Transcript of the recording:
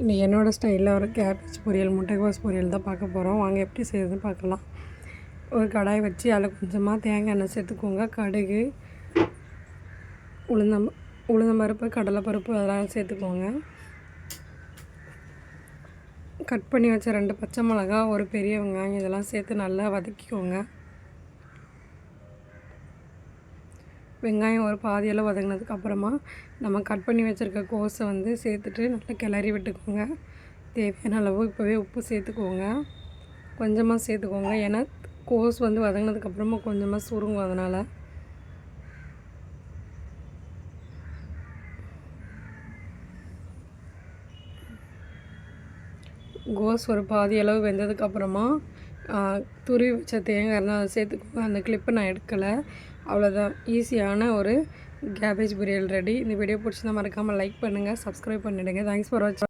இன்றைக்கி என்னோடய ஸ்டைலில் ஒரு கேபேஜ் பொரியல், முட்டைக்கோஸ் பொரியல் தான் பார்க்க போகிறோம். வாங்க எப்படி செய்யுதுன்னு பார்க்கலாம். ஒரு கடாய் வச்சு அதில் கொஞ்சமாக தேங்காய் எண்ணெய் சேர்த்துக்கோங்க. கடுகு, உளுந்தம்பருப்பு, கடலைப்பருப்பு அதெல்லாம் சேர்த்துக்கோங்க. கட் பண்ணி வச்ச 2 பச்சை மிளகா, ஒரு பெரிய வெங்காயம் இதெல்லாம் சேர்த்து நல்லா வதக்கிக்கோங்க. வெங்காயம் ஒரு பாதியெல்லாம் வதங்கினதுக்கப்புறமா நம்ம கட் பண்ணி வச்சுருக்க கோஸை சேர்த்துட்டு நல்லா கிளறி விட்டுக்கோங்க. தேவையான அளவு இப்போவே உப்பு சேர்த்துக்கோங்க. கொஞ்சமாக சேர்த்துக்கோங்க, ஏன்னா கோஸ் வதங்கினதுக்கப்புறமா கொஞ்சமாக சுருங்கும். அதனால் கோஸ் ஒரு பாதி அளவு வெந்ததுக்கப்புறமா துருவி வச்ச தேங்காய் இருந்தால் அதை சேர்த்துக்கோங்க. அந்த கிளிப்பை நான் எடுக்கலை. அவ்வளோதான், ஈஸியான ஒரு கேபேஜ் பொரியல் ரெடி. இந்த வீடியோ பிடிச்சிருந்தா மறக்காமல் லைக் பண்ணுங்கள், சப்ஸ்கிரைப் பண்ணிவிடுங்க. தேங்க்ஸ் ஃபார் வாட்சிங்.